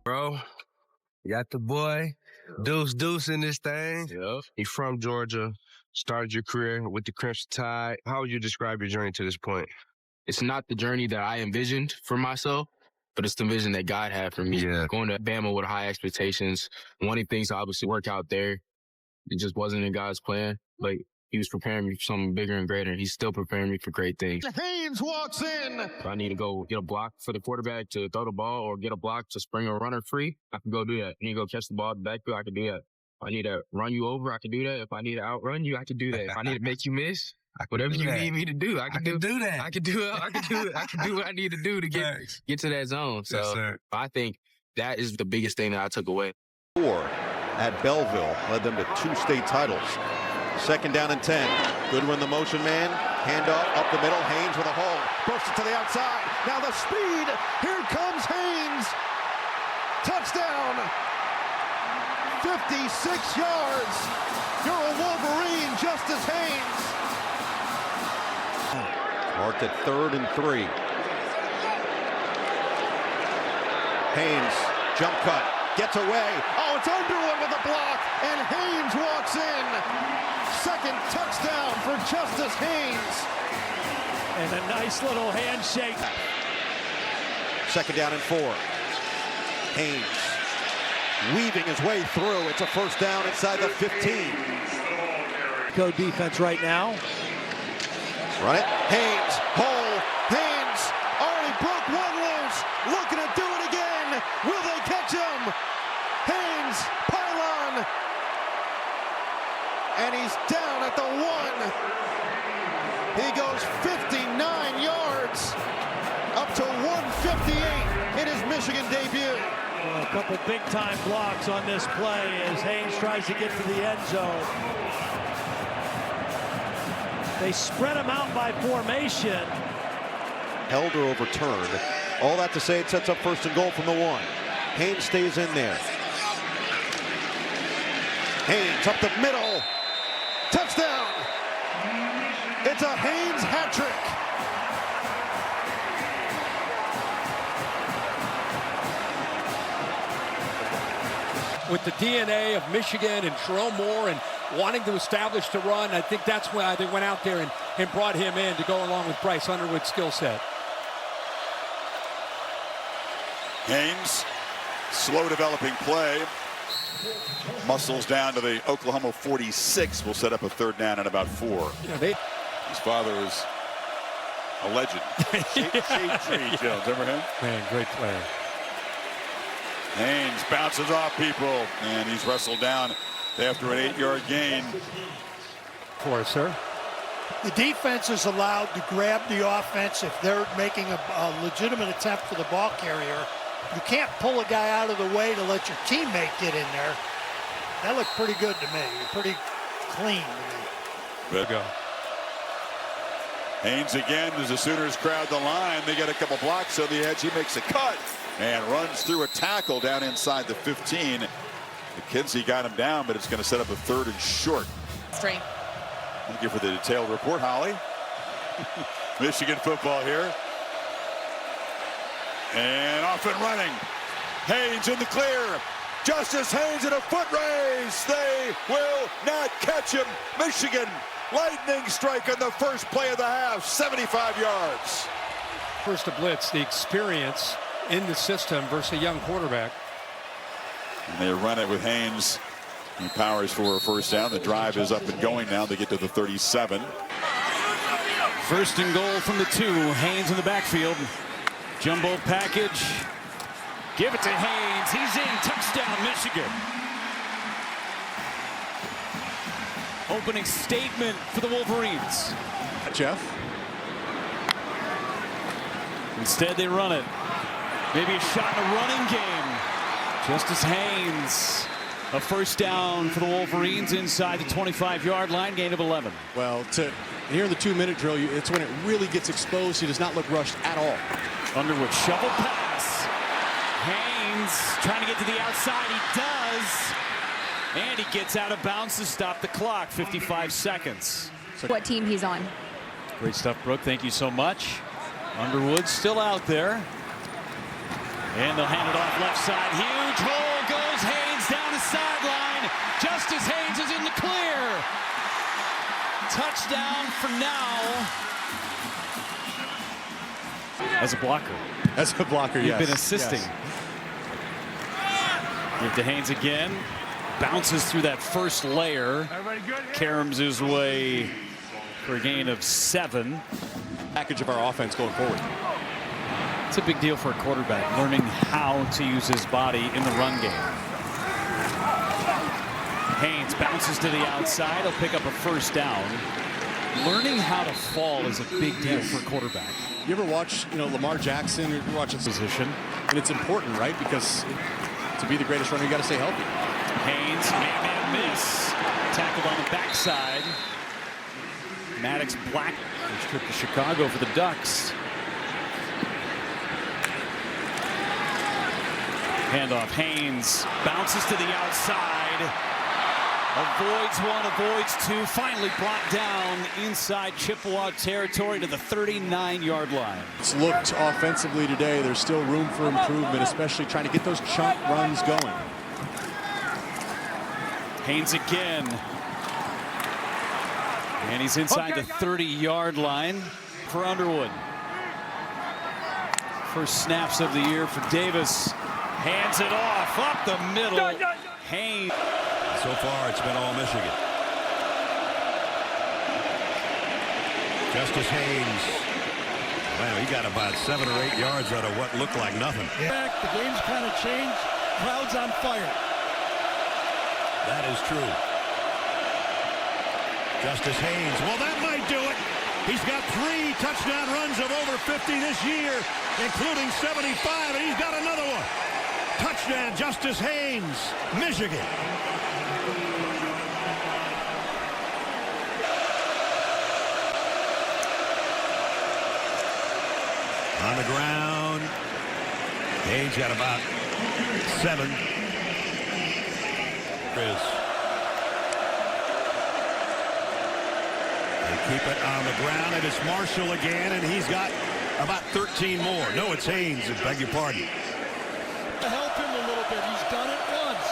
Bro, you got the boy, Deuce in this thing. Yep. He's from Georgia, started your career with the Crimson Tide. How would you describe your journey to this point? It's not the journey that I envisioned for myself, but it's the vision that God had for me. Yeah. Going to Bama with high expectations, wanting things to obviously work out there. It just wasn't in God's plan, but he was preparing me for something bigger and greater. He's still preparing me for great things. Haynes walks in. If I need to go get a block for the quarterback to throw the ball or get a block to spring a runner free, I can go do that. If I need to go catch the ball at the backfield, I can do that. If I need to run you over, I can do that. If I need to outrun you, I can do that. If I need to make you miss, whatever you need me to do, I can do that. I can do it. I can do it. I can do what I need to do to get to that zone. So yes, I think that is the biggest thing that I took away. 4 at Belleville led them to 2 state titles. 2nd down and 10. Goodwin, the motion man. Handoff up the middle. Haynes with a hole. Bursts it to the outside. Now the speed. Here comes Haynes. Touchdown. 56 yards. You're a Wolverine, Justice Haynes. Marked at 3rd and 3. Haynes, jump cut, gets away. Oh, it's Underwood with a block, and Haynes walks in. 2nd touchdown for Justice Haynes. And a nice little handshake. 2nd down and 4. Haynes weaving his way through. It's a 1st down inside the 15. Go defense right now. Run it. Haynes, hole. Haynes already broke one loose. Looking to do it again. Will they catch him? Haynes, pylon. And he's down at the 1. He goes 59 yards up to 158 in his Michigan debut. Well, a couple big-time blocks on this play as Haynes tries to get to the end zone. They spread him out by formation. Held or overturned. All that to say it sets up 1st and goal from the 1. Haynes stays in there. Haynes up the middle. Touchdown! It's a Haynes hat trick. With the DNA of Michigan and Jerome Moore and wanting to establish the run, I think that's why they went out there and brought him in to go along with Bryce Underwood's skill set. Haynes, slow developing play. Muscles down to the Oklahoma 46. Will set up a 3rd down at about 4. Yeah, His father is a legend. Shade Tree Jones, remember him? Man, great player. Haynes bounces off people, and he's wrestled down after an 8-yard gain. For us, sir. The defense is allowed to grab the offense if they're making a legitimate attempt for the ball carrier. You can't pull a guy out of the way to let your teammate get in there. That looked pretty good to me. Pretty clean to me. Good go. Haynes again as the Sooners crowd the line. They get a couple blocks on the edge. He makes a cut and runs through a tackle down inside the 15. McKenzie got him down, but it's going to set up a 3rd and short. Straight. Thank you for the detailed report, Holly. Michigan football here. And off and running. Haynes in the clear. Justice Haynes in a foot race. They will not catch him. Michigan, lightning strike on the first play of the half. 75 yards. First to blitz, the experience in the system versus a young quarterback. And they run it with Haynes. He powers for a 1st down. The drive is up and going now. They get to the 37. 1st and goal from the 2. Haynes in the backfield. Jumbo package. Give it to Haynes. He's in. Touchdown, Michigan. Opening statement for the Wolverines. Jeff. Instead, they run it. Maybe a shot in a running game. Justice Haynes. A 1st down for the Wolverines inside the 25-yard line, gain of 11. Well, here in the 2-minute drill, it's when it really gets exposed. He does not look rushed at all. Underwood shovel pass. Haynes trying to get to the outside. He does. And he gets out of bounds to stop the clock. 55 seconds. What team he's on. Great stuff, Brooke. Thank you so much. Underwood still out there. And they'll hand it off left side. Huge hole goes Haynes down the sideline. Justice Haynes is in the clear. Touchdown for now. As a blocker. As a blocker, yes. You've been assisting. Yes. Give to Haynes again. Bounces through that first layer. Caroms his way for a gain of 7. Package of our offense going forward. It's a big deal for a quarterback, learning how to use his body in the run game. Haynes bounces to the outside. He'll pick up a first down. Learning how to fall is a big deal for a quarterback. You ever watch, Lamar Jackson, or you watch his Position. and it's important, right? Because to be the greatest runner, you got to stay healthy. Haynes, man miss. Tackled on the backside. Maddox Black, first trip to Chicago for the Ducks. Handoff, Haynes bounces to the outside. Avoids one, avoids two. Finally brought down inside Chippewa territory to the 39-yard line. It's looked offensively today. There's still room for improvement, especially trying to get those chunk runs going. Haynes again. And he's inside the 30-yard line for Underwood. First snaps of the year for Davis. Hands it off up the middle. Haynes. So far, it's been all Michigan. Justice Haynes. Wow, he got about 7 or 8 yards out of what looked like nothing. The game's kind of changed. Crowd's on fire. That is true. Justice Haynes. Well, that might do it. He's got 3 touchdown runs of over 50 this year, including 75, and he's got another one. Touchdown, Justice Haynes, Michigan. On the ground. Haynes got about 7. Chris. They keep it on the ground, and it's Marshall again, and he's got about 13 more. No, it's Haynes. I beg your pardon. To help him a little bit. He's done it once.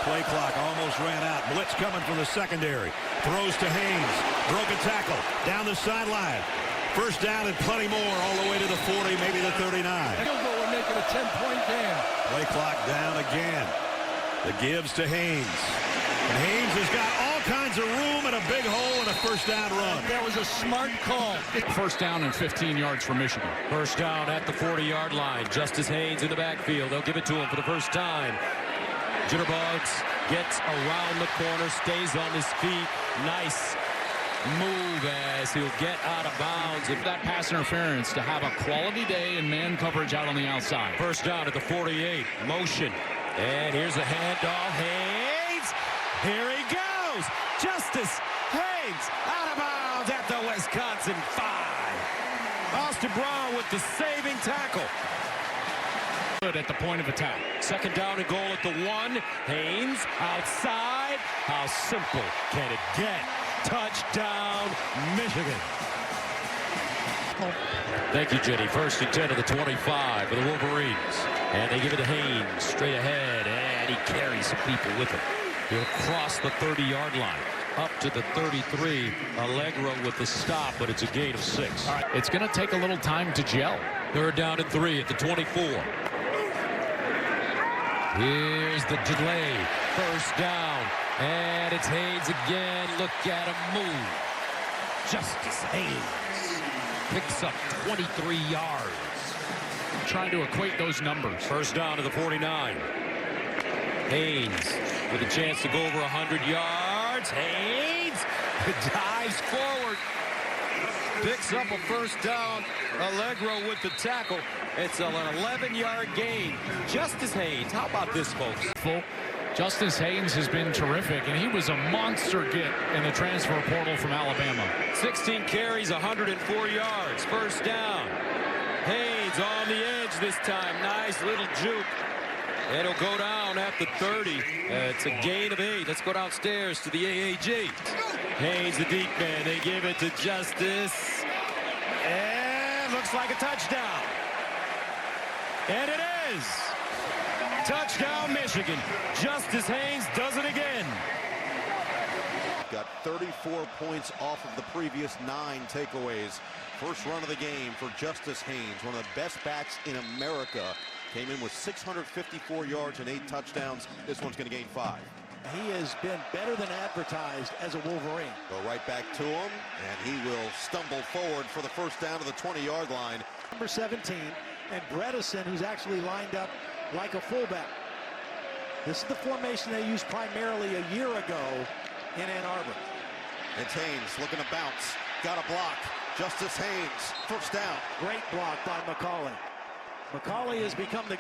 Play clock almost ran out. Blitz coming from the secondary. Throws to Haynes. Broken tackle. Down the sideline. First down and plenty more all the way to the 40, maybe the 39. Field goal would make it a 10-point game. Play clock down again. The gives to Haynes. And Haynes has got all kinds of room and a big hole and a first down run. That was a smart call. First down and 15 yards for Michigan. First down at the 40-yard line. Justice Haynes in the backfield. They'll give it to him for the first time. Jitterbugs gets around the corner, stays on his feet. Nice move as he'll get out of bounds. If that pass interference to have a quality day in man coverage out on the outside. First down at the 48. Motion. And here's a handoff. Haynes. Here he goes. Justice Haynes out of bounds at the Wisconsin 5. Austin Brown with the saving tackle. Good at the point of attack. Second down and goal at the 1. Haynes outside. How simple can it get? Touchdown, Michigan. Thank you, Jenny. First and 10 of the 25 for the Wolverines. And they give it to Haynes straight ahead. And he carries some people with him. He'll cross the 30-yard line. Up to the 33. Allegro with the stop, but it's a gain of 6. All right, it's going to take a little time to gel. Third down and 3 at the 24. Here's the delay. First down. And it's Haynes again. Look at him move. Justice Haynes picks up 23 yards. I'm trying to equate those numbers. First down to the 49. Haynes with a chance to go over 100 yards. Haynes dives forward. Picks up a first down. Allegro with the tackle. It's an 11-yard gain. Justice Haynes. How about this, folks? Justice Haynes has been terrific, and he was a monster get in the transfer portal from Alabama. 16 carries, 104 yards. First down. Haynes on the edge this time. Nice little juke. And he'll go down at the 30. It's a gain of 8. Let's go downstairs to the AAG. Haynes, the deep man. They give it to Justice. And It looks like a touchdown. And it is. Touchdown, Michigan. Justice Haynes does it again. Got 34 points off of the previous 9 takeaways. First run of the game for Justice Haynes, one of the best backs in America. Came in with 654 yards and 8 touchdowns. This one's going to gain 5. He has been better than advertised as a Wolverine. Go right back to him, and he will stumble forward for the first down to the 20-yard line. Number 17, and Bredesen, who's actually lined up like a fullback. This is the formation they used primarily a year ago in Ann Arbor. It's Haynes looking to bounce. Got a block. Justice Haynes, first down. Great block by McCauley. McCauley has become the...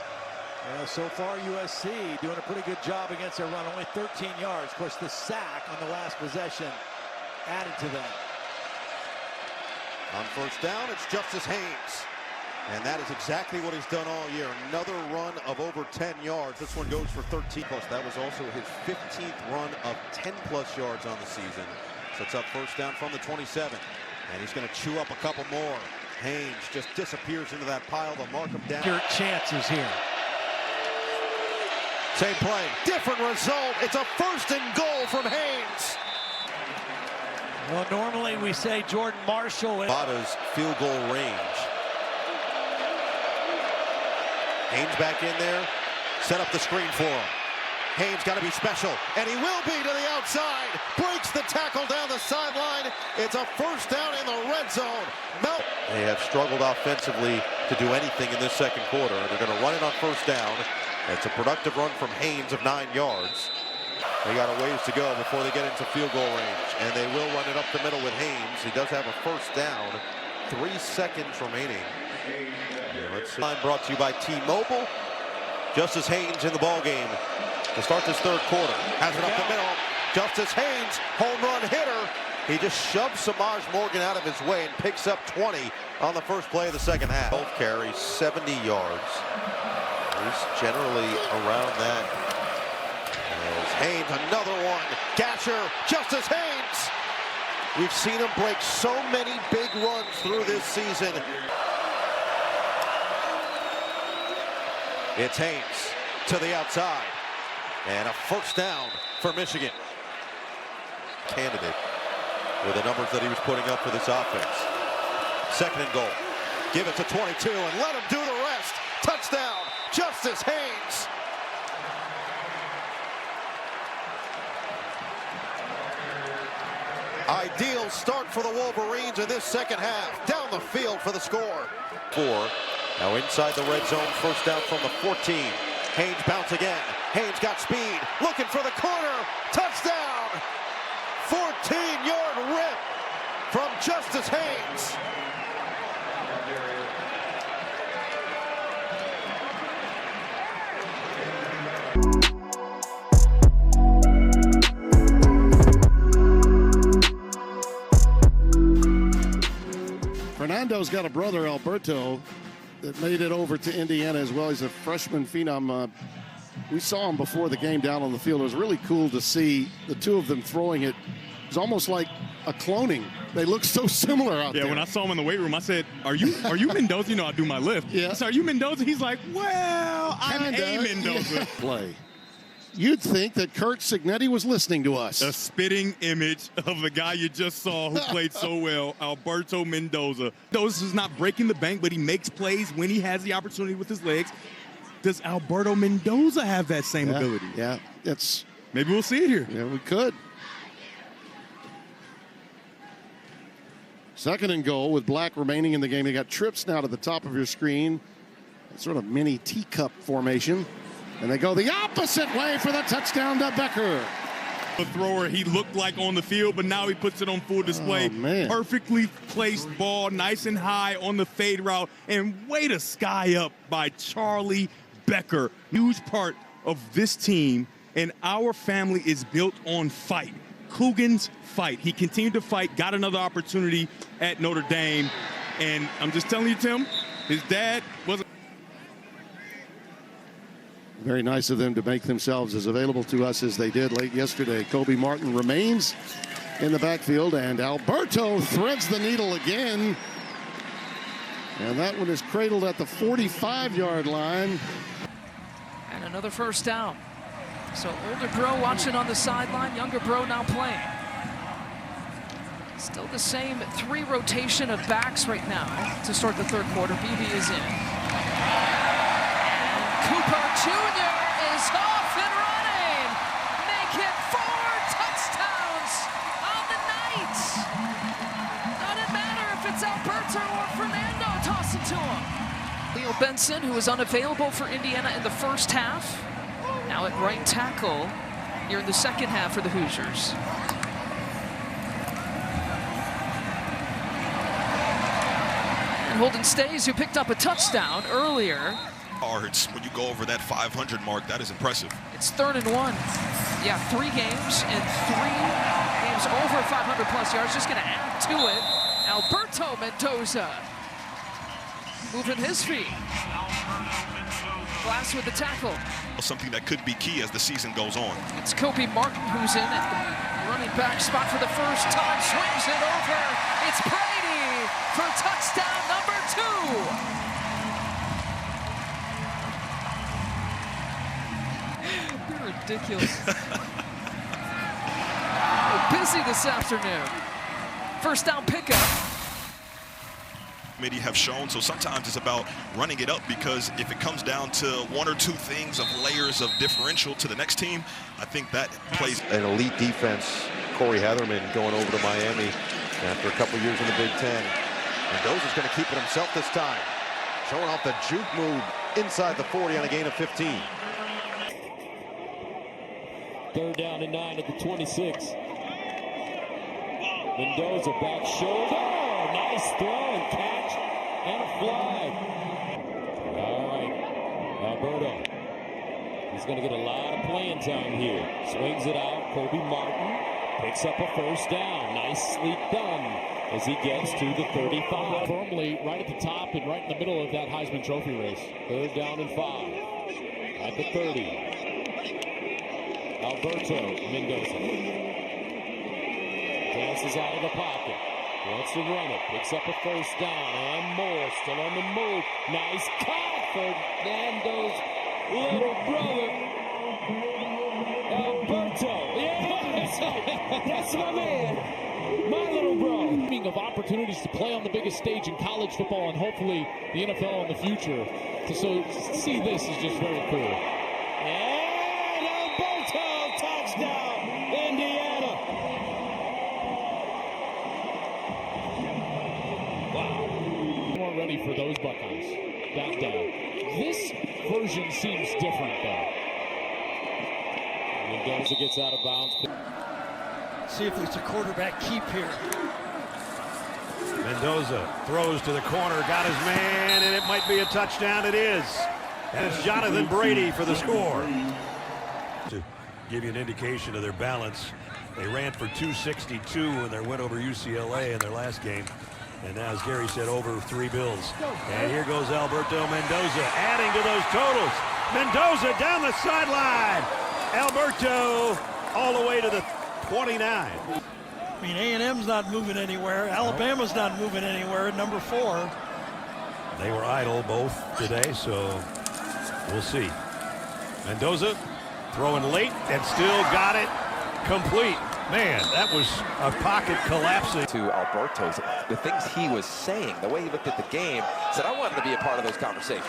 so far, USC doing a pretty good job against their run. Only 13 yards. Of course, the sack on the last possession added to that. On first down, it's Justice Haynes. And that is exactly what he's done all year. Another run of over 10 yards. This one goes for 13. That was also his 15th run of 10-plus yards on the season. Sets up first down from the 27. And he's going to chew up a couple more. Haynes just disappears into that pile. They'll mark him down. Your chances here. Same play, different result. It's a first and goal from Haynes. Well, normally we say Jordan Marshall. Nevada's field goal range. Haynes back in there, set up the screen for him. Haynes got to be special, and he will be to the outside. Breaks the tackle down the sideline. It's a first down in the red zone. They have struggled offensively to do anything in this second quarter. They're going to run it on first down. It's a productive run from Haynes of 9 yards. They got a ways to go before they get into field goal range, and they will run it up the middle with Haynes. He does have a first down. 3 seconds remaining. Line brought to you by T-Mobile. Justice Haynes in the ball game to start this third quarter. Has it up the middle. Justice Haynes, home run hitter. He just shoves Samaj Morgan out of his way and picks up 20 on the first play of the second half. Both carries 70 yards. He's generally around that. As Haynes, another one. Gasher, Justice Haynes. We've seen him break so many big runs through this season. It's Haynes to the outside. And a first down for Michigan. Candidate with the numbers that he was putting up for this offense. Second and goal. Give it to 22 and let him do the rest. Touchdown, Justice Haynes. Ideal start for the Wolverines in this second half. Down the field for the score. 4. Now inside the red zone, first down from the 14. Haynes bounce again. Haynes got speed, looking for the corner. Touchdown! 14-yard rip from Justice Haynes. Fernando's got a brother, Alberto, that made it over to Indiana as well. He's a freshman phenom. We saw him before the game down on the field. It was really cool to see the two of them throwing it. It was almost like a cloning. They look so similar out there. Yeah, when I saw him in the weight room, I said, are you Mendoza? You know I do my lift. Yeah. I said, are you Mendoza? He's like, well, I'm a Mendoza. Yeah. Play. You'd think that Kurt Signetti was listening to us. A spitting image of the guy you just saw who played so well, Alberto Mendoza. Mendoza is not breaking the bank, but he makes plays when he has the opportunity with his legs. Does Alberto Mendoza have that same ability? Yeah, it's maybe we'll see it here. Yeah, we could. Second and goal with Black remaining in the game. You got trips now to the top of your screen. Sort of mini teacup formation. And they go the opposite way for the touchdown to Becker. The thrower he looked like on the field, but now he puts it on full display. Oh, man. Perfectly placed ball, nice and high on the fade route, and way to sky up by Charlie Becker. Huge part of this team, and our family is built on fight. Coogan's fight. He continued to fight, got another opportunity at Notre Dame, and I'm just telling you, Tim, his dad wasn't. Very nice of them to make themselves as available to us as they did late yesterday. Kobe Martin remains in the backfield, and Alberto threads the needle again. And that one is cradled at the 45-yard line. And another first down. So older bro watching on the sideline, younger bro now playing. Still the same 3 rotation of backs right now to start the third quarter. BB is in. And Cooper Jr. is off and running. Make it 4 touchdowns on the night. Doesn't matter if it's Alberto or Fernando tossing to him. Leo Benson, who was unavailable for Indiana in the first half, now at right tackle here in the second half for the Hoosiers. And Holden Stays, who picked up a touchdown earlier. When you go over that 500 mark, that is impressive. It's 3rd and 1. Yeah, 3 games and 3 games over 500 plus yards. Just going to add to it. Alberto Mendoza moving his feet. Glass with the tackle. Something that could be key as the season goes on. It's Kobe Martin who's in at the running back spot for the first time. Swings it over. It's Brady for touchdown number 2. You're ridiculous. We're busy this afternoon. First down pickup. Have shown, so sometimes it's about running it up, because if it comes down to 1 or 2 things of layers of differential to the next team, I think that plays. An elite defense. Corey Heatherman going over to Miami after a couple years in the Big Ten. Mendoza's going to keep it himself this time. Showing off the juke move inside the 40 on a gain of 15. 3rd down and 9 at the 26. Mendoza back shoulder. Nice throw and catch and a flag. All right, Alberto. He's going to get a lot of playing time here. Swings it out. Kobe Martin picks up a first down. Nicely done as he gets to the 35. Firmly right at the top and right in the middle of that Heisman Trophy race. 3rd down and 5 at the 30. Alberto Mendoza dances out of the pocket. Wants to run it. Picks up a first down. And more. Still on the move. Nice cut for Nando's little brother. Alberto. Yes! That's my man. My little bro. Of opportunities to play on the biggest stage in college football and hopefully the NFL in the future. So see this is just very cool. And Alberto touchdown. Indiana. Ready for those Buckeyes. Back down. This version seems different, though. Mendoza gets out of bounds. See if there's a quarterback keep here. Mendoza throws to the corner, got his man, and it might be a touchdown. It is. And it's Jonathan Brady for the score. To give you an indication of their balance, they ran for 262 in their win over UCLA in their last game. And now, as Gary said, over 3 bills. And here goes Alberto Mendoza, adding to those totals. Mendoza down the sideline. Alberto all the way to the 29. I mean, A&M's not moving anywhere. Alabama's not moving anywhere. Number 4. They were idle both today, so we'll see. Mendoza throwing late and still got it complete. Man, that was a pocket collapsing. To Alberto's, the things he was saying, the way he looked at the game, said, I wanted to be a part of those conversations.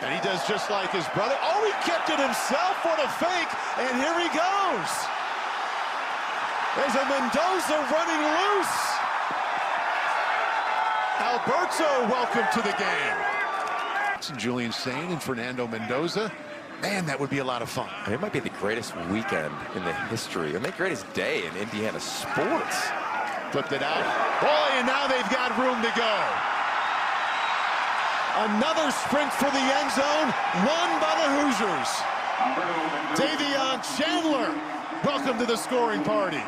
And he does just like his brother. Oh, he kept it himself. What a fake. And here he goes. There's a Mendoza running loose. Alberto, welcome to the game. And Julian Sain and Fernando Mendoza. Man, that would be a lot of fun. It might be the greatest weekend in the history, and the greatest day in Indiana sports. Flipped it out. Boy, and now they've got room to go. Another sprint for the end zone, won by the Hoosiers. Davion Chandler, welcome to the scoring party.